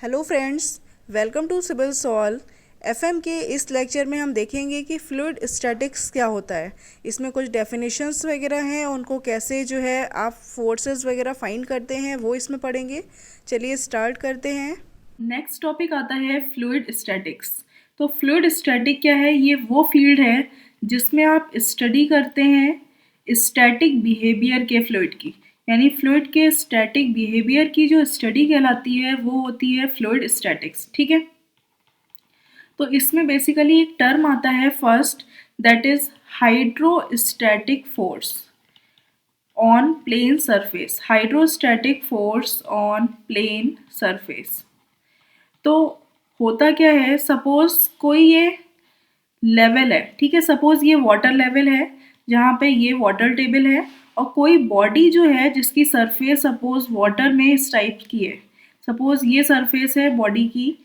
Hello friends, welcome to civil solve FM के इस lecture में हम देखेंगे कि फ्लूइड स्टैटिक्स क्या होता है। इसमें कुछ डेफिनेशंस वगैरह हैं, उनको कैसे जो है आप फोर्सेस वगैरह फाइंड करते हैं वो इसमें पढ़ेंगे। चलिए स्टार्ट करते हैं। नेक्स्ट टॉपिक आता है फ्लूइड स्टैटिक्स। तो फ्लूइड स्टैटिक क्या है? ये वो फील्ड है जिसमें आप स्टडी करते हैं स्टैटिक बिहेवियर के फ्लूइड की, यानी फ्लूइड के स्टैटिक बिहेवियर की जो स्टडी कहलाती है वो होती है फ्लूइड स्टैटिक्स। ठीक है, तो इसमें बेसिकली एक टर्म आता है first, that is hydrostatic force on plane surface. Hydrostatic force on plane surface. तो होता क्या है, सपोज कोई ये लेवल है, ठीक है, सपोज ये वाटर लेवल है जहाँ पे ये वाटर टेबल है, और कोई बॉडी जो है जिसकी सरफेस सपोज वाटर में इस टाइप की है, सपोज ये सरफेस है बॉडी की।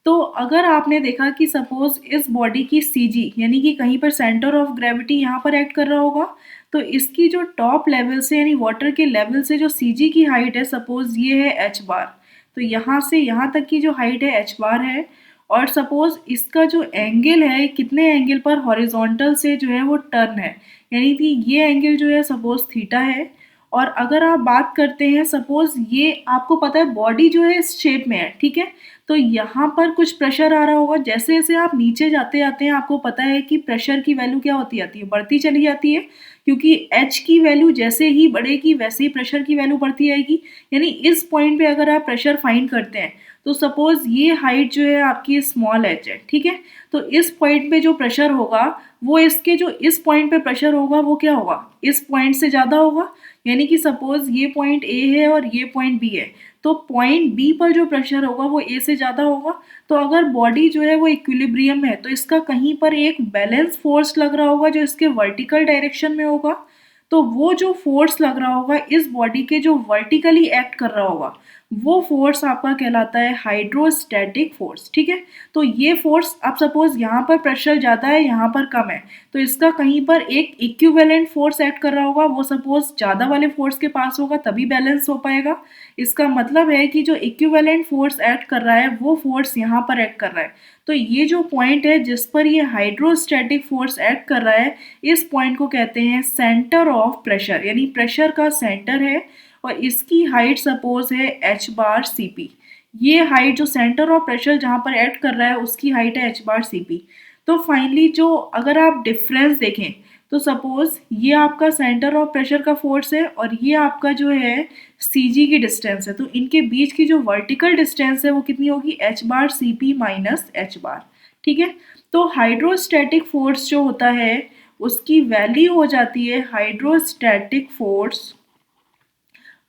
तो अगर आपने देखा कि सपोज इस बॉडी की सीजी यानी कि कहीं पर सेंटर ऑफ ग्रेविटी यहाँ पर एक्ट कर रहा होगा, तो इसकी जो टॉप लेवल से यानी वाटर के लेवल से जो सीजी की हाइट है, सपोज ये है एच बार, तो यहाँ से यहाँ तक की जो हाइट है एच बार है, और सपोज इसका जो एंगल है कितने एंगल पर हॉरिजॉन्टल से जो है वो टर्न है, यानी कि ये एंगल जो है सपोज थीटा है। और अगर आप बात करते हैं सपोज ये आपको पता है बॉडी जो है इस शेप में है, ठीक है, तो यहाँ पर कुछ प्रेशर आ रहा होगा, जैसे जैसे आप नीचे जाते जाते हैं आपको पता है कि प्रेशर की वैल्यू क्या होती जाती है, बढ़ती चली जाती है, क्योंकि एच की वैल्यू जैसे ही बढ़ेगी वैसे ही प्रेशर की वैल्यू बढ़ती जाएगी। यानी इस पॉइंट पे अगर आप प्रेशर फाइंड करते हैं तो सपोज ये हाइट जो है आपकी स्मॉल एच है, ठीक है, तो इस पॉइंट पे जो प्रेशर होगा वो इसके जो इस पॉइंट पे प्रेशर होगा वो क्या होगा, इस पॉइंट से ज़्यादा होगा। यानी कि सपोज ये पॉइंट ए है और ये पॉइंट बी है, तो पॉइंट बी पर जो प्रेशर होगा वो ए से ज़्यादा होगा। तो अगर बॉडी जो है वो इक्विलिब्रियम में है तो इसका कहीं पर एक बैलेंस फोर्स लग रहा होगा जो इसके वर्टिकल डायरेक्शन में होगा। तो वो जो फोर्स लग रहा होगा इस बॉडी के जो वर्टिकली एक्ट कर रहा होगा वो फोर्स आपका कहलाता है हाइड्रोस्टैटिक फोर्स। ठीक है, तो ये फोर्स अब सपोज यहाँ पर प्रेशर ज़्यादा है यहाँ पर कम है, तो इसका कहीं पर एक इक्विवेलेंट फोर्स एक्ट कर रहा होगा, वो सपोज ज़्यादा वाले फोर्स के पास होगा तभी बैलेंस हो पाएगा। इसका मतलब है कि जो इक्विवेलेंट फोर्स एक्ट कर रहा है वो फोर्स यहाँ पर एक्ट कर रहा है। तो ये जो पॉइंट है जिस पर ये हाइड्रोस्टैटिक फोर्स एक्ट कर रहा है, इस पॉइंट को कहते हैं सेंटर ऑफ प्रेशर, यानी प्रेशर का सेंटर है, और इसकी हाइट सपोज है एच बार सी पी। ये हाइट जो सेंटर ऑफ प्रेशर जहाँ पर एक्ट कर रहा है उसकी हाइट है एच बार सी पी। तो फाइनली जो अगर आप डिफरेंस देखें तो सपोज ये आपका सेंटर ऑफ प्रेशर का फोर्स है और ये आपका जो है सी जी की डिस्टेंस है, तो इनके बीच की जो वर्टिकल डिस्टेंस है वो कितनी होगी, H bar C P minus H बार। ठीक है, तो हाइड्रोस्टैटिक फोर्स जो होता है उसकी वैल्यू हो जाती है hydrostatic force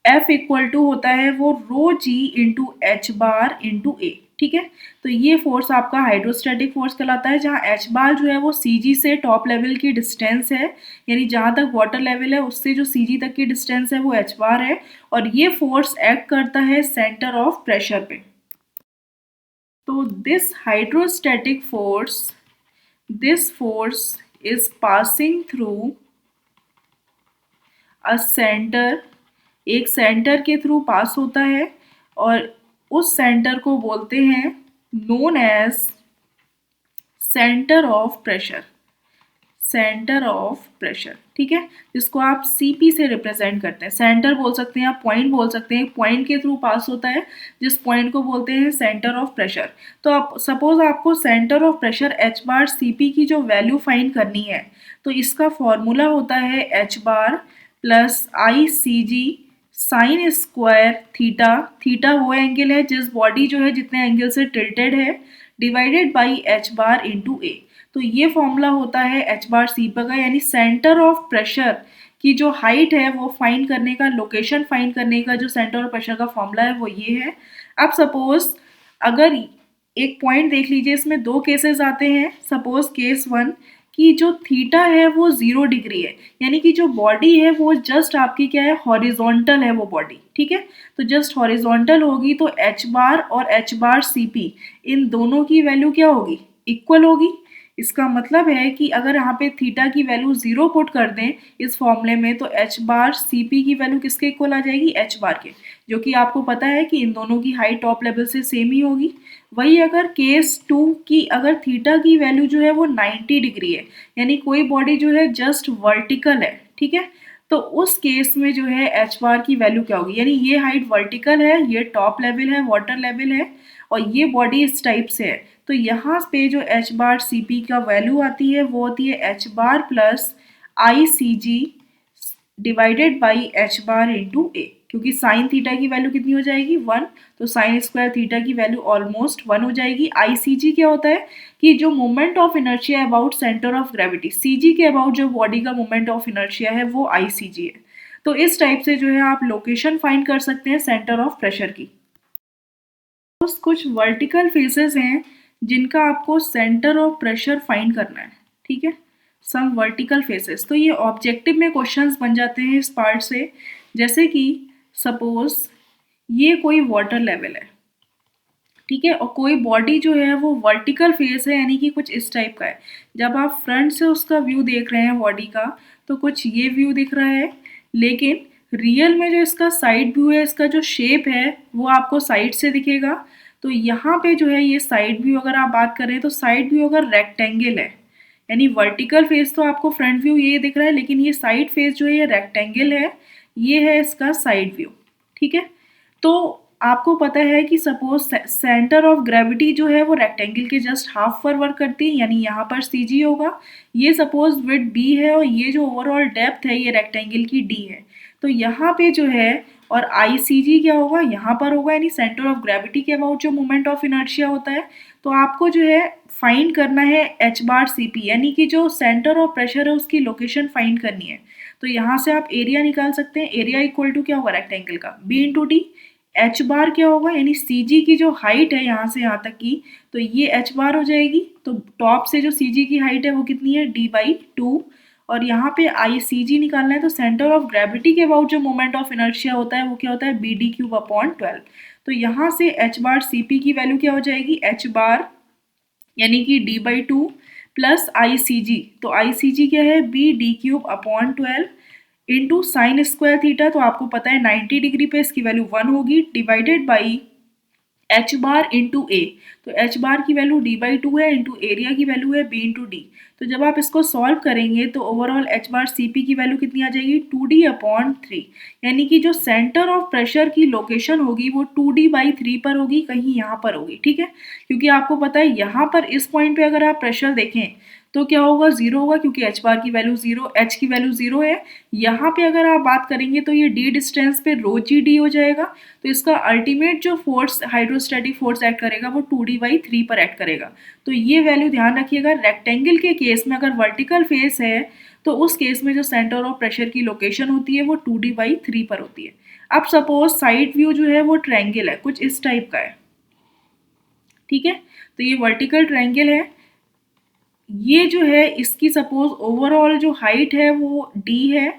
F equal to होता है वो rho g into h bar into a. ठीक है, तो ये फोर्स आपका हाइड्रोस्टैटिक फोर्स कहलाता है, जहाँ एच बार जो है वो सी जी से टॉप लेवल की डिस्टेंस है, यानी जहाँ तक वाटर लेवल है उससे जो सी जी तक की डिस्टेंस है वो एच बार है, और ये फोर्स एक्ट करता है सेंटर ऑफ प्रेशर पे। तो this force is passing through a centre, एक सेंटर के थ्रू पास होता है, और उस सेंटर को बोलते हैं known as centre of pressure. Centre of pressure, ठीक है, जिसको आप सीपी से रिप्रेजेंट करते हैं। सेंटर बोल सकते हैं, आप पॉइंट बोल सकते हैं, पॉइंट के थ्रू पास होता है जिस पॉइंट को बोलते हैं सेंटर ऑफ प्रेशर। तो आप सपोज आपको centre of pressure H bar CP की जो वैल्यू फाइंड करनी है, तो इसका फॉर्मूला होता है H bar plus I C ji sign square theta, theta वो एंगल है जिस बॉडी जो है जितने एंगल से टिल्टेड है, divided by H bar into A. तो ये फॉर्मूला होता है एच बार सी पर का, यानी सेंटर ऑफ प्रेशर की जो हाइट है वो फाइंड करने का, लोकेशन फाइंड करने का जो सेंटर ऑफ प्रेशर का फॉर्मूला है वो ये है। अब सपोज अगर एक पॉइंट देख लीजिए, इसमें दो केसेस आते हैं। सपोज केस वन कि जो थीटा है वो 0 डिग्री है, यानी कि जो बॉडी है वो जस्ट आपकी क्या है, हॉरिजॉन्टल है वो बॉडी। ठीक है, तो जस्ट हॉरिजॉन्टल होगी, तो एच बार और H bar C P in दोनों की वैल्यू क्या होगी, इक्वल होगी। इसका मतलब है कि अगर यहाँ पे थीटा की वैल्यू 0 पुट कर दें इस फॉर्मूले में, तो एच बार सी पी की वैल्यू किसके इक्वल आ जाएगी, एच बार के। जो कि आपको पता है कि इन दोनों की हाइट टॉप लेवल से सेम ही होगी। वही अगर केस 2 की अगर थीटा की वैल्यू जो है वो 90 डिग्री है, यानी कोई बॉडी जो है जस्ट वर्टिकल है, ठीक है, तो उस केस में जो है एच बार की वैल्यू क्या होगी, यानी ये हाइट वर्टिकल है, ये टॉप लेवल है, वाटर लेवल है, और ये बॉडी इस टाइप से है, तो यहाँ पे जो एच बार सी पी का वैल्यू आती है वो होती है H bar plus I C G divided by H bar into A, क्योंकि साइन थीटा की वैल्यू कितनी हो जाएगी 1, तो साइन स्क्वायर थीटा की वैल्यू ऑलमोस्ट 1 हो जाएगी। आई सी जी क्या होता है कि जो moment of inertia about centre of gravity, C G के अबाउट जो बॉडी का मोमेंट ऑफ इनर्शिया है वो आई सी जी है। तो इस टाइप से जो है आप लोकेशन फाइंड कर सकते हैं सेंटर ऑफ प्रेशर की। कुछ वर्टिकल फेसेस हैं जिनका आपको सेंटर ऑफ प्रेशर फाइंड करना है, ठीक है, सम वर्टिकल फेसेस। तो ये ऑब्जेक्टिव में क्वेश्चंस बन जाते हैं इस पार्ट से, जैसे कि सपोज ये कोई वाटर लेवल है, ठीक है, और कोई बॉडी जो है वो वर्टिकल फेस है, यानी कि कुछ इस टाइप का है। जब आप फ्रंट से उसका व्यू देख रहे हैं बॉडी का तो कुछ ये व्यू दिख रहा है, लेकिन रियल में जो इसका साइड व्यू है, इसका जो शेप है वो आपको साइड से दिखेगा। तो यहाँ पे जो है ये साइड व्यू अगर आप बात करें तो साइड व्यू अगर रेक्टेंगल है, यानी वर्टिकल फेस तो आपको फ्रंट व्यू ये दिख रहा है, लेकिन ये साइड फेस जो है ये रेक्टेंगल है, ये है इसका साइड व्यू, ठीक है। तो आपको पता है कि सपोज सेंटर ऑफ ग्रेविटी जो है वो रेक्टेंगल के जस्ट हाफ पर वर्क करती है, यानी यहाँ पर सी जी होगा, ये सपोज विड्थ बी है और ये जो ओवरऑल डेप्थ है ये रेक्टेंगल की डी है। तो यहाँ पे जो है और आई सी जी क्या होगा, यहाँ पर होगा, यानी सेंटर ऑफ ग्रेविटी के अबाउट जो मोमेंट ऑफ इनर्शिया होता है। तो आपको जो है फाइंड करना है एच बार सी पी, यानी कि जो सेंटर ऑफ प्रेशर है उसकी लोकेशन फाइंड करनी है। तो यहाँ से आप एरिया निकाल सकते हैं, एरिया इक्वल टू क्या होगा रेक्टेंगल का बी इंटू डी। एच बार क्या होगा, यानी सी जी की जो हाइट है यहाँ से यहाँ तक की, तो ये एच बार हो जाएगी। तो टॉप से जो सी जी की हाइट है वो कितनी है डी बाई 2, और यहाँ पे आई सी जी निकालना है, तो सेंटर ऑफ ग्रेविटी के अबाउट जो मोमेंट ऑफ इनर्शिया होता है वो क्या होता है बी डी क्यूब अपॉन 12। तो यहाँ से एच बार सी पी की वैल्यू क्या हो जाएगी, एच बार यानी कि D by 2 plus I C g, तो आई सी जी क्या है b D cube upon 12 into sine square theta, तो आपको पता है 90 डिग्री पे इसकी वैल्यू 1 होगी, divided by H bar into A, तो एच बार की वैल्यू डी बाई 2 है, इंटू एरिया की वैल्यू है बी इंटू डी। तो जब आप इसको सॉल्व करेंगे तो overall H bar C P की वैल्यू कितनी आ जाएगी 2d अपॉन 3, यानी कि जो सेंटर ऑफ प्रेशर की लोकेशन होगी वो 2d बाई 3 पर होगी, कहीं यहाँ पर होगी, ठीक है, क्योंकि आपको पता है यहाँ पर इस पॉइंट पे अगर आप प्रेशर देखें तो क्या होगा जीरो होगा, क्योंकि एच बार की वैल्यू जीरो, एच की वैल्यू जीरो है। यहाँ पे अगर आप बात करेंगे तो ये डी डिस्टेंस पे रो जी डी हो जाएगा, तो इसका अल्टीमेट जो फोर्स हाइड्रोस्टैटिक फोर्स एक्ट करेगा वो 2d बाई 3 पर एक्ट करेगा। तो ये वैल्यू ध्यान रखिएगा, रेक्टेंगल के केस में अगर वर्टिकल फेस है तो उस केस में जो सेंटर ऑफ प्रेशर की लोकेशन होती है वो 2d बाई 3 पर होती है। अब सपोज साइड व्यू जो है वो ट्रायंगल है, कुछ इस टाइप का है, ठीक है, तो ये वर्टिकल ट्रायंगल है, ये जो है इसकी सपोज ओवरऑल जो हाइट है वो d है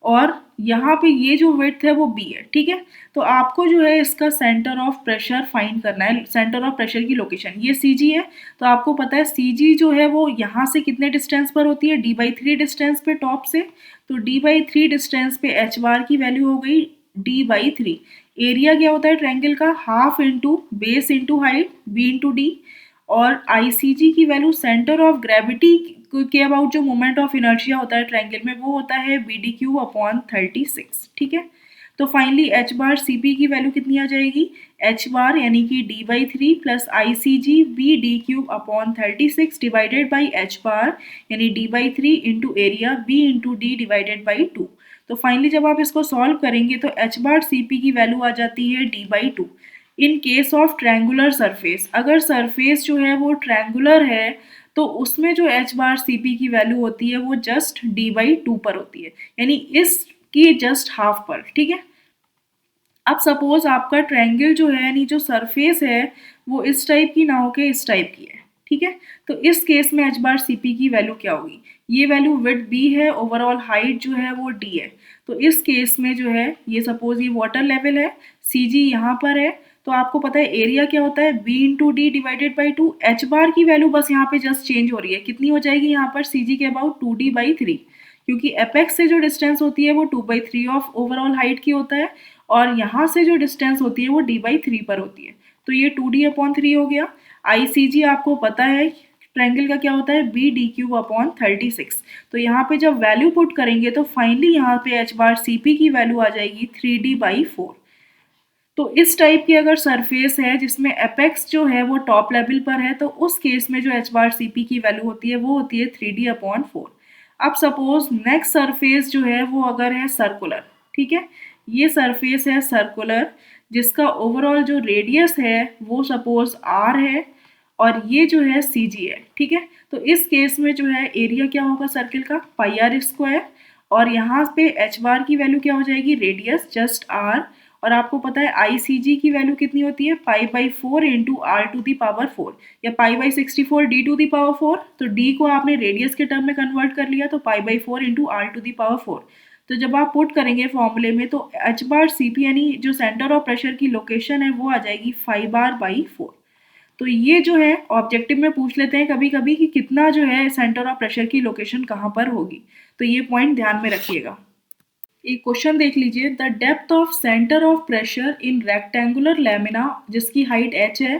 और यहाँ पे ये जो विड्थ है वो b है, ठीक है। तो आपको जो है इसका सेंटर ऑफ प्रेशर फाइंड करना है, सेंटर ऑफ प्रेशर की लोकेशन, ये सी है, तो आपको पता है सी जो है वो यहाँ से कितने डिस्टेंस पर होती है d बाई 3 डिस्टेंस पे टॉप से, तो d बाई 3 डिस्टेंस पे एच बार की वैल्यू हो गई d बाई 3। एरिया क्या होता है ट्रायंगल का, half into base into height b into D, और आईसीजी की वैल्यू सेंटर ऑफ ग्रेविटी के अबाउट जो मोमेंट ऑफ इनर्शिया होता है ट्रायंगल में वो होता है बी डी क्यू अपॉन 36, ठीक है। तो finally H bar C P की वैल्यू कितनी आ जाएगी, एच बार यानी कि D by 3 plus I C G B D cube upon 36 divided by H bar यानी D by 3 into area B into D divided by 2। तो finally जब आप इसको सॉल्व करेंगे तो एच बार सी पी की वैल्यू आ जाती है D by 2। In case of triangular surface, अगर सरफेस जो है वो ट्रायंगुलर है तो उसमें जो एच बार सी पी की वैल्यू होती है वो जस्ट डी बाई 2 पर होती है, यानी इसकी जस्ट हाफ पर, ठीक है। अब सपोज आपका ट्रायंगल जो है यानी जो सरफेस है वो इस टाइप की ना होके इस टाइप की है, ठीक है। तो इस केस में एच बार सी पी की वैल्यू क्या होगी, ये वैल्यू विड्थ बी है, ओवरऑल हाइट जो है वो डी है। तो इस केस में जो है ये सपोज ये वाटर लेवल है, सी जी यहाँ पर है, तो आपको पता है एरिया क्या होता है B into D divided by 2। H bar की वैल्यू बस यहाँ पे जस्ट चेंज हो रही है, कितनी हो जाएगी यहाँ पर सी जी के अबाउट 2d बाई 3, क्योंकि एपेक्स से जो डिस्टेंस होती है वो 2 बाई 3 ऑफ ओवरऑल हाइट की होता है, और यहाँ से जो डिस्टेंस होती है वो d/3 पर होती है, तो ये 2d/3 हो गया। ICG आपको पता है ट्रायंगल का क्या होता है, B d³/36। तो यहाँ पे जब वैल्यू पुट करेंगे तो फाइनली यहाँ पे h/CP की वैल्यू आ जाएगी 3d/4। तो इस टाइप की अगर सरफेस है जिसमें एपेक्स जो है वो टॉप लेवल पर है, तो उस केस में जो h/CP की वैल्यू होती है वो होती है 3d/4। अब सपोज नेक्स्ट सरफेस जो है वो अगर है सर्कुलर, ठीक है, ये सरफेस है सर्कुलर जिसका ओवरऑल जो रेडियस है वो सपोज r है और ये जो है CG है, ठीक है। तो इस केस में जो है एरिया क्या होगा सर्किल का, πr², और यहाँ पे h की वैल्यू क्या हो जाएगी, रेडियस जस्ट r, और आपको पता है ICG की वैल्यू कितनी होती है, π/4 इंटू r⁴ या π/64 d⁴। तो d को आपने रेडियस के टर्म में कन्वर्ट कर लिया तो π/4 इंटू r⁴। तो जब आप पुट करेंगे फॉर्मूले में तो h/CP यानी जो सेंटर ऑफ प्रेशर की लोकेशन है वो आ जाएगी 5r/4। तो ये जो है ऑब्जेक्टिव में पूछ लेते हैं कभी कभी कि कितना जो है सेंटर ऑफ प्रेशर की लोकेशन कहाँ पर होगी, तो ये पॉइंट ध्यान में रखिएगा। एक क्वेश्चन देख लीजिए, the depth of centre of pressure in rectangular lamina जिसकी हाइट h है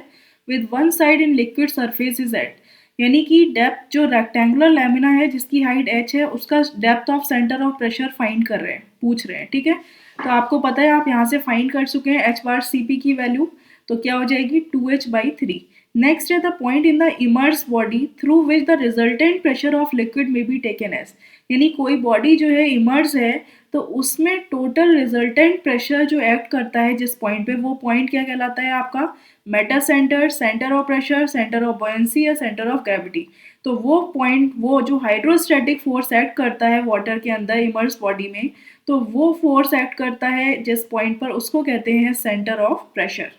with one side in liquid surface is at, यानी कि डेप्थ जो रेक्टेंगुलर लैमिना है जिसकी हाइट h है उसका depth of centre of pressure find कर रहे हैं, पूछ रहे हैं, ठीक है। तो आपको पता है आप यहाँ से फाइंड कर चुके हैं h/CP की वैल्यू, तो क्या हो जाएगी 2h/3। नेक्स्ट है the point in the immerse body through which the resultant pressure of liquid में बी टेकन एज, यानी कोई बॉडी जो है इमर्स है तो उसमें टोटल रिजल्टेंट प्रेशर जो एक्ट करता है जिस पॉइंट पे, वो पॉइंट क्या कहलाता है आपका, Meta centre, centre of pressure, centre of buoyancy या सेंटर ऑफ ग्रेविटी। तो वो पॉइंट, वो जो हाइड्रोस्टैटिक फोर्स एक्ट करता है वाटर के अंदर इमर्स बॉडी में, तो वो फोर्स एक्ट करता है जिस पॉइंट पर, उसको कहते हैं centre of pressure.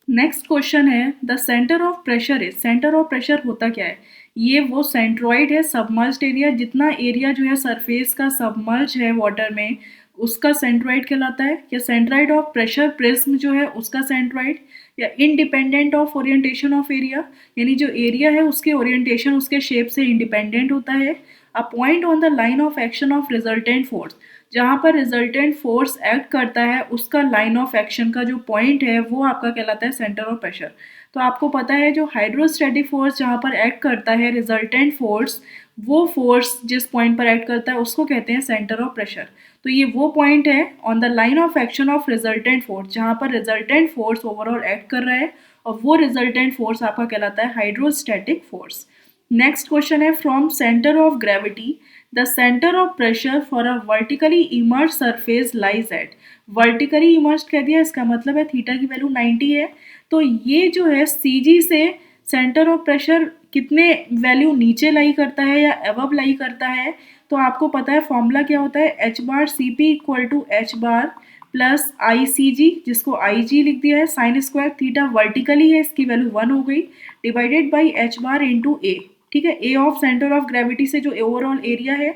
Next question है the centre of pressure is, centre of pressure होता क्या है, ये वो सेंट्रॉइड है सबमर्ज्ड एरिया, जितना एरिया जो है सरफेस का सबमर्ज है वाटर में उसका सेंट्रॉइड कहलाता है, या सेंट्रॉइड ऑफ प्रेशर प्रिज्म जो है उसका सेंट्रॉइड, या independent of orientation of area, यानी जो एरिया है उसके ओरिएंटेशन उसके शेप से इंडिपेंडेंट होता है। A point on the line of action of resultant force, जहाँ पर रिजल्टेंट फोर्स एक्ट करता है उसका लाइन ऑफ एक्शन का जो पॉइंट है वो आपका कहलाता है सेंटर ऑफ प्रेशर। तो आपको पता है जो हाइड्रोस्टैटिक फोर्स जहाँ पर एक्ट करता है रिजल्टेंट फोर्स, वो फोर्स जिस पॉइंट पर एक्ट करता है उसको कहते हैं सेंटर ऑफ प्रेशर। तो ये वो पॉइंट है on the line of action of resultant force जहाँ पर रिजल्टेंट फोर्स ओवरऑल एक्ट कर रहा है, और वो रिजल्टेंट फोर्स आपका कहलाता है हाइड्रोस्टैटिक फोर्स। नेक्स्ट क्वेश्चन है from centre of gravity the centre of pressure for a vertically emerge surface lies at, vertically emerge कह दिया, इसका मतलब है थीटा की वैल्यू 90 है, तो ये जो है CG से सेंटर ऑफ प्रेशर कितने वैल्यू नीचे लाई करता है या अबव लाई करता है, तो आपको पता है फॉर्मूला क्या होता है, h/CP = h प्लस ICG जिसको IG लिख दिया है साइन स्क्वायर, थीटा वर्टिकली है इसकी वैल्यू 1 हो गई, divided by h into A, ठीक है, A of centre of gravity से जो ओवरऑल एरिया है।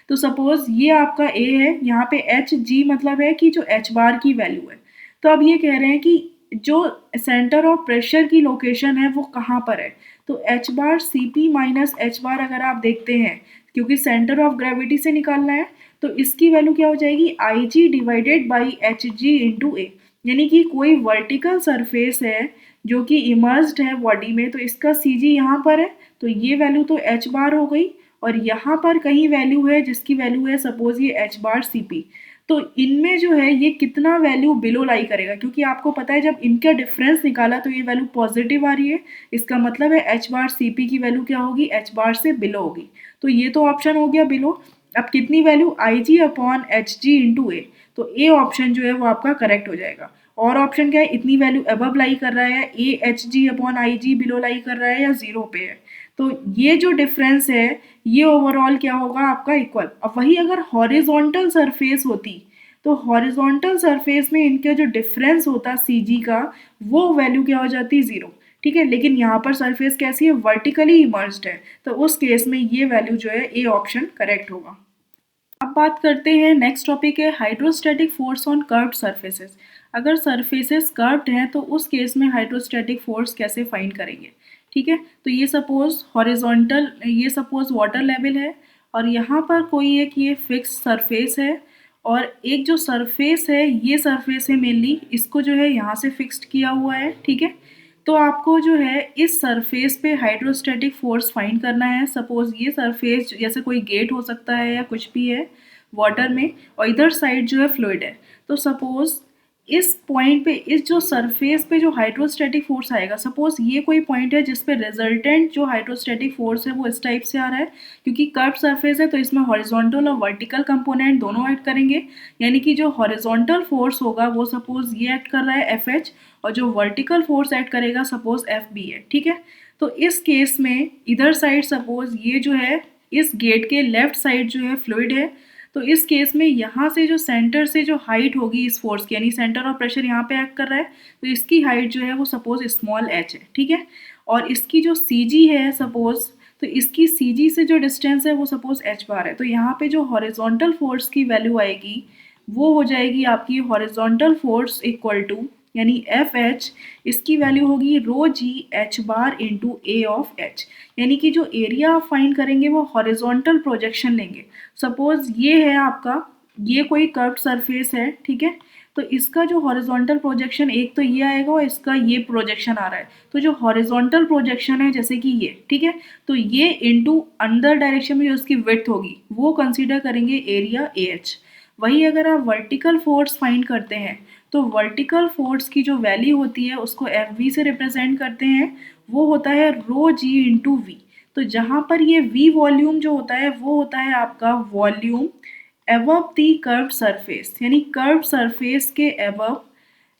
तो सपोज ये आपका A है, यहाँ पे HG मतलब है कि जो h की वैल्यू है। तो अब ये कह रहे हैं कि जो सेंटर ऑफ प्रेशर की लोकेशन है वो कहाँ पर है, तो h/CP माइनस h अगर आप देखते हैं, क्योंकि सेंटर ऑफ ग्रेविटी से निकालना है, तो इसकी वैल्यू क्या हो जाएगी, IG divided by HG into A, यानी कि कोई वर्टिकल सरफेस है जो कि इमर्स्ड है बॉडी में, तो इसका CG यहाँ पर है, तो ये वैल्यू तो h हो गई, और यहाँ पर कहीं वैल्यू है जिसकी वैल्यू है सपोज ये h/CP, तो इनमें जो है ये कितना वैल्यू बिलो लाई करेगा, क्योंकि आपको पता है जब इनका डिफरेंस निकाला तो ये वैल्यू पॉजिटिव आ रही है, इसका मतलब है h/CP की वैल्यू क्या होगी, h से बिलो होगी, तो ये तो ऑप्शन हो गया बिलो। अब कितनी वैल्यू, IG/HG इंटू A, तो A ऑप्शन जो है वो आपका करेक्ट हो जाएगा। और ऑप्शन क्या है, इतनी वैल्यू अबव लाई कर रहा है, AHG/IG बिलो लाई कर रहा है या 0 पे है, तो ये जो डिफरेंस है ये ओवरऑल क्या होगा आपका इक्वल। अब वही अगर हॉरिजॉन्टल सरफेस होती तो हॉरिजॉन्टल सरफेस में इनका जो डिफरेंस होता CG का वो वैल्यू क्या हो जाती 0, ठीक है, लेकिन यहाँ पर सरफेस कैसी है, वर्टिकली इमर्ज्ड है, तो उस केस में ये वैल्यू जो है A ऑप्शन करेक्ट होगा। अब बात करते हैं नेक्स्ट टॉपिक है hydrostatic force on curved surfaces. अगर सरफेसेस कर्व्ड हैं तो उस केस में हाइड्रोस्टैटिक फोर्स कैसे फाइंड करेंगे, ठीक है। तो ये सपोज हॉरिजॉन्टल, ये सपोज वाटर लेवल है और यहाँ पर कोई एक ये फिक्स सरफेस है और एक जो सरफेस है, ये सरफेस है मेनली, इसको जो है यहाँ से फिक्स्ड किया हुआ है, ठीक है। तो आपको जो है इस सरफेस पे हाइड्रोस्टैटिक फोर्स फाइंड करना है। सपोज ये सरफेस जैसे कोई गेट हो सकता है या कुछ भी है वाटर में, और इधर साइड जो है फ्लूइड है। तो सपोज इस पॉइंट पे, इस जो सरफेस पे जो हाइड्रोस्टैटिक फोर्स आएगा, सपोज ये कोई पॉइंट है जिस पे रिजल्टेंट जो हाइड्रोस्टैटिक फोर्स है वो इस टाइप से आ रहा है, क्योंकि कर्व सरफेस है तो इसमें हॉरिजॉन्टल और वर्टिकल कंपोनेंट दोनों ऐड करेंगे। यानी कि जो हॉरिजॉन्टल फोर्स होगा वो सपोज ये ऐड कर रहा है FH, और जो वर्टिकल फोर्स ऐड करेगा सपोज FB है, ठीक है। तो इस केस में इधर साइड सपोज ये जो है इस गेट के लेफ्ट साइड जो है फ्लूइड है, तो इस केस में यहाँ से जो सेंटर से जो हाइट होगी इस फोर्स की, यानी सेंटर ऑफ प्रेशर यहाँ पे एक्ट कर रहा है, तो इसकी हाइट जो है वो सपोज स्मॉल h है, ठीक है। और इसकी जो CG है सपोज, तो इसकी CG से जो डिस्टेंस है वो सपोज h बार है। तो यहाँ पे जो हॉरिजॉन्टल फोर्स की वैल्यू आएगी वो हो जाएगी आपकी हॉरिजॉन्टल फोर्स इक्वल टू, यानी FH, इसकी वैल्यू होगी रो जी H bar into A of H। यानी कि जो एरिया आप फाइंड करेंगे वो हॉरिजॉन्टल प्रोजेक्शन लेंगे। सपोज ये है आपका, ये कोई कर्व्ड सरफेस है, ठीक है। तो इसका जो हॉरिजॉन्टल प्रोजेक्शन एक तो ये आएगा और इसका ये प्रोजेक्शन आ रहा है। तो जो हॉरिजॉन्टल प्रोजेक्शन है जैसे कि ये, ठीक है, तो ये इंटू अंदर डायरेक्शन में जो उसकी विड्थ होगी वो कंसीडर करेंगे एरिया AH। वही अगर आप वर्टिकल फोर्स फाइंड करते हैं तो वर्टिकल फोर्स की जो वैल्यू होती है उसको FV से रिप्रेजेंट करते हैं, वो होता है रो जी इंटू वी। तो जहाँ पर ये V वॉल्यूम जो होता है वो होता है आपका वॉल्यूम एबव दी कर्व सरफेस, यानी कर्व सरफेस के एबव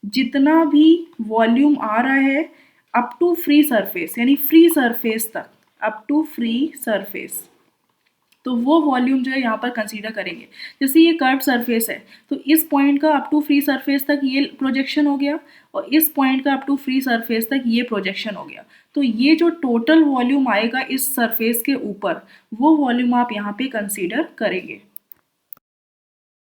जितना भी वॉल्यूम आ रहा है अप टू फ्री सरफेस, यानी फ्री सरफेस तक, अप टू फ्री सरफेस, तो वो वॉल्यूम जो है यहाँ पर कंसीडर करेंगे। जैसे ये कर्व सरफेस है तो इस पॉइंट का अप टू फ्री सरफेस तक ये प्रोजेक्शन हो गया, और इस पॉइंट का अप टू फ्री सरफेस तक ये प्रोजेक्शन हो गया। तो ये जो टोटल वॉल्यूम आएगा इस सरफेस के ऊपर वो वॉल्यूम आप यहाँ पे कंसीडर करेंगे।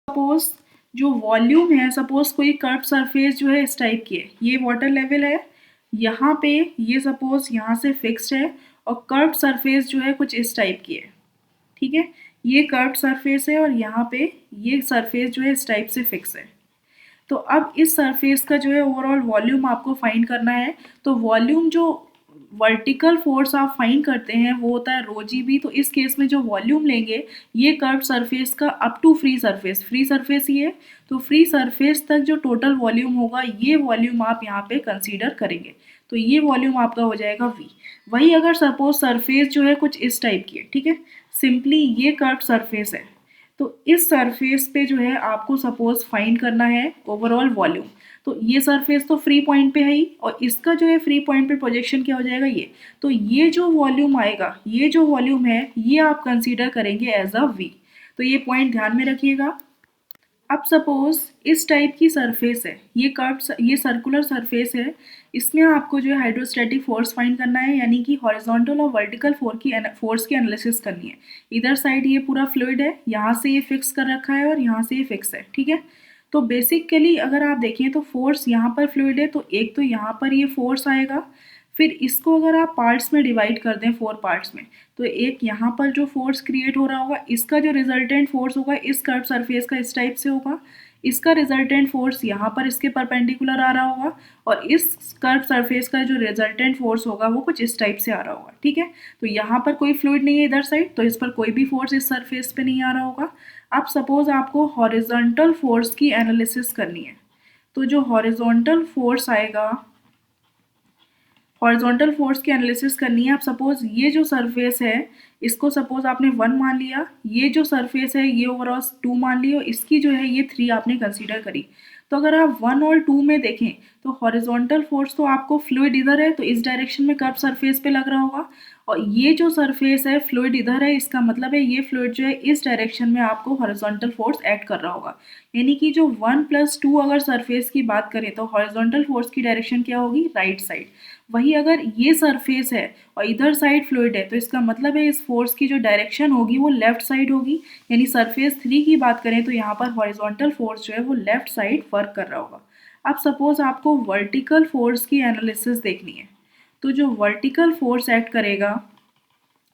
सपोज जो वॉल्यूम है, सपोज कोई कर्व सरफेस जो है इस टाइप की है, ये वाटर लेवल है, यहाँ पे ये सपोज यहाँ से फिक्स्ड है, और कर्व सरफेस जो है कुछ इस टाइप की है, ठीक है। ये कर्व्ड सरफेस है और यहाँ पे ये सरफेस जो है इस टाइप से फिक्स है। तो अब इस सरफेस का जो है ओवरऑल वॉल्यूम आपको फाइंड करना है। तो वॉल्यूम जो वर्टिकल फोर्स आप फाइंड करते हैं वो होता है रो जी बी। तो इस केस में जो वॉल्यूम लेंगे ये कर्व्ड सरफेस का up to free surface, free surface ही है, तो फ्री सरफेस तक जो टोटल वॉल्यूम होगा ये वॉल्यूम आप यहाँ पे कंसीडर करेंगे। तो ये वॉल्यूम आपका हो जाएगा V। वही अगर सपोज सरफेस जो है कुछ इस टाइप की है, ठीक है, सिंपली ये कर्व्ड सरफेस है, तो इस सरफेस पे जो है आपको सपोज फाइंड करना है ओवरऑल वॉल्यूम। तो ये सरफेस तो फ्री पॉइंट पे है ही, और इसका जो है फ्री पॉइंट पे प्रोजेक्शन क्या हो जाएगा ये। तो ये जो वॉल्यूम आएगा, ये जो वॉल्यूम है ये आप कंसीडर करेंगे एज अ V। तो ये पॉइंट ध्यान में रखिएगा। अब सपोज इस टाइप की सरफेस है, ये कर्व, ये सर्कुलर सरफेस है, इसमें आपको जो है हाइड्रोस्टैटिक फोर्स फाइंड करना है, यानी कि हॉरिजॉन्टल और वर्टिकल फोर्स की एनालिसिस करनी है। इधर साइड ये पूरा फ्लूइड है, यहाँ से ये फिक्स कर रखा है और यहाँ से ये फिक्स है, ठीक है। तो बेसिकली अगर आप देखें तो फोर्स यहाँ पर फ्लूइड है, तो एक तो यहाँ पर ये फोर्स आएगा, फिर इसको अगर आप पार्ट्स में डिवाइड कर दें 4 पार्ट्स में, तो एक यहाँ पर जो फोर्स क्रिएट हो रहा होगा इसका जो रिजल्टेंट फोर्स होगा इस कर्व सरफेस का इस टाइप से होगा, इसका रिजल्टेंट फोर्स यहाँ पर इसके परपेंडिकुलर आ रहा होगा, और इस कर्व सरफेस का जो रिजल्टेंट फोर्स होगा वो कुछ इस टाइप से आ रहा होगा, ठीक है। तो यहाँ पर कोई फ्लूइड नहीं है इधर साइड, तो इस पर कोई भी फोर्स इस सरफेस पे नहीं आ रहा होगा। अब सपोज आपको हॉरिजॉन्टल फोर्स की एनालिसिस करनी है, तो जो हॉरिजॉन्टल फोर्स आएगा, हॉरिजॉन्टल फोर्स की एनालिसिस करनी है। आप सपोज ये जो सरफेस है इसको सपोज आपने 1 मान लिया, ये जो सरफेस है ये ओवरऑल 2 मान ली, और इसकी जो है ये 3 आपने कंसीडर करी। तो अगर आप 1 और 2 में देखें तो हॉरिजॉन्टल फोर्स तो आपको फ्लूइड इधर है तो इस डायरेक्शन में कर्व सरफेस पे लग रहा होगा, और ये जो सरफेस है फ्लूइड इधर है, इसका मतलब है ये फ्लूइड जो है इस डायरेक्शन में आपको हॉरिजॉन्टल फोर्स ऐड कर रहा होगा। यानी कि जो 1 + 2 अगर सरफेस की बात करें तो हॉरिजॉन्टल फोर्स की डायरेक्शन क्या होगी, राइट साइड। वही अगर ये सरफेस है और इधर साइड फ्लूइड है तो इसका मतलब है इस फोर्स की जो डायरेक्शन होगी वो लेफ्ट साइड होगी। यानी सरफेस 3 की बात करें तो यहाँ पर हॉरिजॉन्टल फोर्स जो है वो लेफ्ट साइड वर्क कर रहा होगा। अब सपोज आपको वर्टिकल फोर्स की एनालिसिस देखनी है, तो जो वर्टिकल फोर्स एक्ट करेगा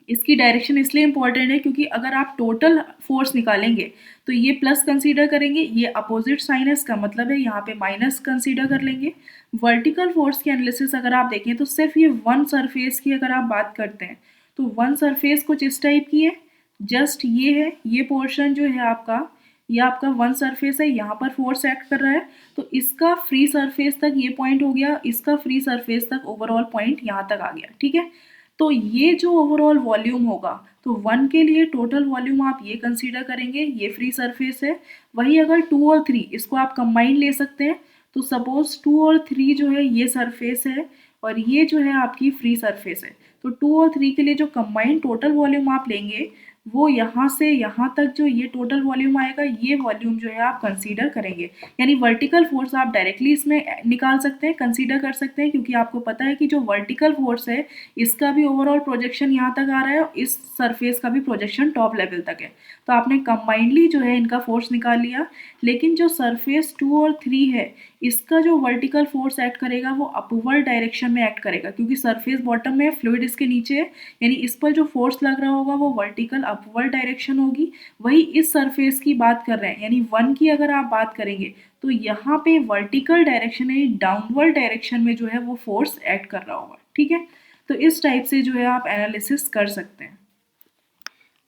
इसकी डायरेक्शन इसलिए इंपॉर्टेंट है क्योंकि अगर आप टोटल फोर्स निकालेंगे तो ये प्लस कंसीडर करेंगे, ये अपोजिट साइन है, इसका मतलब है यहाँ पे माइनस कंसीडर कर लेंगे। वर्टिकल फोर्स की एनालिसिस अगर आप देखें तो सिर्फ ये वन सरफेस की अगर आप बात करते हैं तो वन सरफेस कुछ इस टाइप की है, जस्ट ये है, ये पोर्शन जो है आपका, ये आपका वन सरफेस है, यहाँ पर फोर्स एक्ट कर रहा है, तो इसका फ्री सरफेस तक ये पॉइंट हो गया, इसका फ्री सरफेस तक ओवरऑल पॉइंट यहाँ तक आ गया, ठीक है। तो ये जो ओवरऑल वॉल्यूम होगा, तो वन के लिए टोटल वॉल्यूम आप ये कंसीडर करेंगे, ये फ्री सरफेस है। वही अगर 2 और 3 इसको आप कंबाइन ले सकते हैं, तो सपोज 2 और 3 जो है ये सरफेस है और ये जो है आपकी फ्री सरफेस है। तो 2 और 3 के लिए जो कंबाइंड टोटल वॉल्यूम आप लेंगे वो यहाँ से यहाँ तक जो ये टोटल वॉल्यूम आएगा, ये वॉल्यूम जो है आप कंसीडर करेंगे। यानी वर्टिकल फोर्स आप डायरेक्टली इसमें निकाल सकते हैं, कंसीडर कर सकते हैं, क्योंकि आपको पता है कि जो वर्टिकल फोर्स है इसका भी ओवरऑल प्रोजेक्शन यहाँ तक आ रहा है और इस सरफेस का भी प्रोजेक्शन टॉप लेवल तक है। तो आपने कंबाइंडली जो है इनका फोर्स निकाल लिया। लेकिन जो सरफेस 2 और 3 है इसका जो वर्टिकल फोर्स एक्ट करेगा वो अपवर्ड डायरेक्शन में एक्ट करेगा, क्योंकि सरफेस बॉटम में, फ्लूइड इसके नीचे है, यानी इस पर जो फोर्स लग रहा होगा वो वर्टिकल अपवर्ड डायरेक्शन होगी। वही इस सरफेस की बात कर रहे हैं, यानी 1 की अगर आप बात करेंगे तो यहाँ पे वर्टिकल डायरेक्शन यानी डाउनवर्ड डायरेक्शन में जो है वो फोर्स एक्ट कर रहा होगा, ठीक है। तो इस टाइप से जो है आप एनालिसिस कर सकते हैं।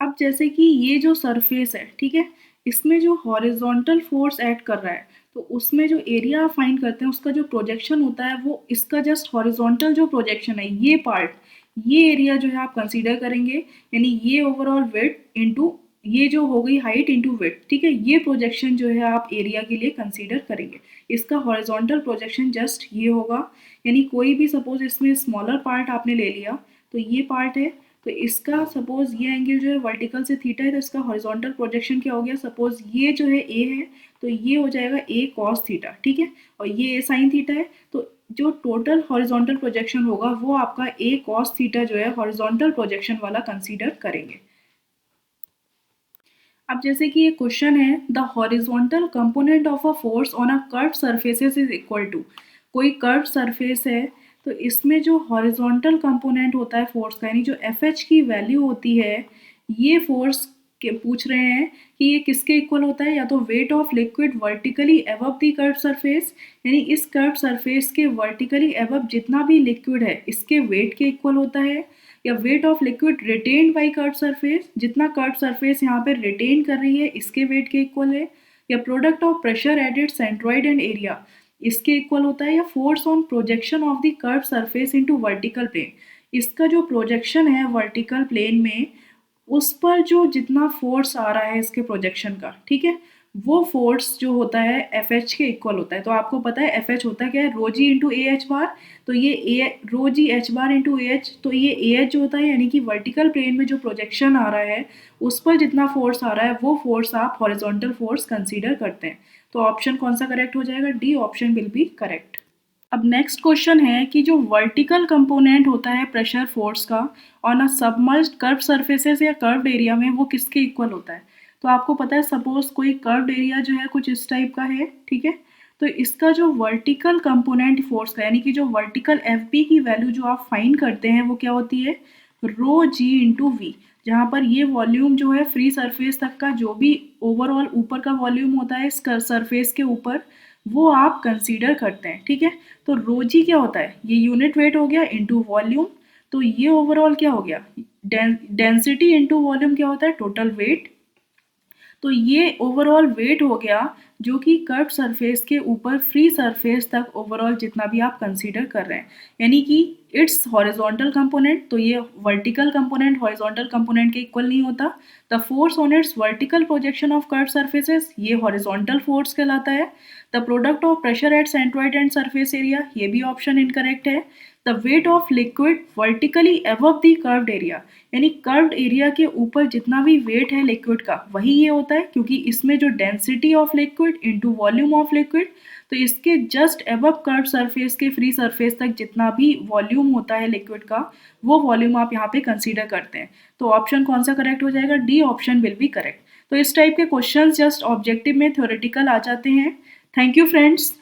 अब जैसे कि ये जो सरफेस है, ठीक है, इसमें जो हॉरिजॉन्टल फोर्स एक्ट कर रहा है, तो उसमें जो एरिया आप फाइंड करते हैं उसका जो प्रोजेक्शन होता है वो इसका जस्ट हॉरिजॉन्टल जो प्रोजेक्शन है, ये पार्ट, ये एरिया जो है आप कंसीडर करेंगे, यानी ये ओवरऑल विड्थ इनटू ये जो हो गई हाइट इनटू विड्थ, ठीक है, ये प्रोजेक्शन जो है आप एरिया के लिए कंसीडर करेंगे। इसका हॉरिजॉन्टल प्रोजेक्शन जस्ट ये होगा, यानी कोई भी सपोज इसमें स्मॉलर पार्ट आपने ले लिया, तो ये पार्ट है, तो इसका सपोज ये एंगल जो है वर्टिकल से थीटा है, तो इसका हॉरिजॉन्टल प्रोजेक्शन क्या हो गया, सपोज ये जो है ए है तो ये हो जाएगा ए कॉस थीटा, ठीक है, और ये ए साइन थीटा है, तो जो टोटल हॉरिजॉन्टल प्रोजेक्शन होगा वो आपका ए कॉस थीटा जो है हॉरिजॉन्टल प्रोजेक्शन वाला कंसीडर करेंगे। अब जैसे कि ये क्वेश्चन है, the horizontal component of a force on a curved surfaces is equal to, कोई कर्व्ड सरफेस है तो इसमें जो हॉरिजॉन्टल कंपोनेंट होता है फोर्स का, यानी जो एफ एच की वैल्यू होती है, ये फोर्स के पूछ रहे हैं कि ये किसके इक्वल होता है, या तो weight of liquid vertically above the curved surface, यानी इस कर्व्ड सरफेस के वर्टिकली अबव जितना भी लिक्विड है इसके वेट के इक्वल होता है, या weight of liquid retained by curved surface, जितना कर्व्ड सरफेस यहाँ पे रिटेन कर रही है इसके वेट के इक्वल है, या product of pressure added centroid and area इसके इक्वल होता है, या force on projection of the curved surface into vertical plane, इसका जो प्रोजेक्शन है वर्टिकल प्लेन में उस पर जो जितना फोर्स आ रहा है इसके प्रोजेक्शन का, ठीक है, वो फोर्स जो होता है एफ एच के इक्वल होता है। तो आपको पता है एफ एच होता क्या है, रो g into A H bar, तो ये A rho G H bar into A H, तो ये ए एच जो होता है यानी कि वर्टिकल प्लेन में जो प्रोजेक्शन आ रहा है उस पर जितना फोर्स आ रहा है वो फोर्स आप हॉरिजॉन्टल फोर्स कंसीडर करते हैं। तो ऑप्शन कौन सा करेक्ट हो जाएगा, D option will be correct. अब नेक्स्ट क्वेश्चन है कि जो वर्टिकल कंपोनेंट होता है प्रेशर फोर्स का on a submerged curved surfaces या कर्व्ड एरिया में, वो किसके इक्वल होता है। तो आपको पता है सपोज कोई कर्व्ड एरिया जो है कुछ इस टाइप का है, ठीक है, तो इसका जो वर्टिकल कंपोनेंट फोर्स का, यानी कि जो वर्टिकल एफ बी की वैल्यू जो आप फाइंड करते हैं वो क्या होती है, रो जी इंटू वी, जहाँ पर ये वॉल्यूम जो है फ्री सरफेस तक का जो भी ओवरऑल ऊपर का वॉल्यूम होता है इस सरफेस के ऊपर वो आप कंसीडर करते हैं, ठीक है। तो रो जी क्या होता है, ये यूनिट वेट हो गया इंटू वॉल्यूम, तो ये ओवरऑल क्या हो गया, डेंसिटी इंटू वॉल्यूम क्या होता है, टोटल वेट, तो ये ओवरऑल वेट हो गया जो कि कर्व सरफेस के ऊपर फ्री सरफेस तक ओवरऑल जितना भी आप कंसीडर कर रहे हैं, यानी कि इट्स हॉरिजॉन्टल कंपोनेंट, तो ये वर्टिकल कंपोनेंट हॉरिजॉन्टल कंपोनेंट के इक्वल नहीं होता। The force on it's vertical projection of curve surfaces, ये हॉरिजॉन्टल फोर्स कहलाता है। The product of pressure at centroid and surface area, ये भी ऑप्शन इनकरेक्ट है। The weight of liquid vertically above the curved area, यानी curved area के ऊपर जितना भी वेट है लिक्विड का वही ये होता है, क्योंकि इसमें जो density of liquid into volume of liquid, तो इसके जस्ट अबव कर्व सरफेस के फ्री सरफेस तक जितना भी वॉल्यूम होता है लिक्विड का वो वॉल्यूम आप यहाँ पे कंसीडर करते हैं। तो ऑप्शन कौन सा करेक्ट हो जाएगा, D option will be correct. तो इस टाइप के क्वेश्चंस जस्ट ऑब्जेक्टिव में थ्योरेटिकल आ जाते हैं। Thank you friends.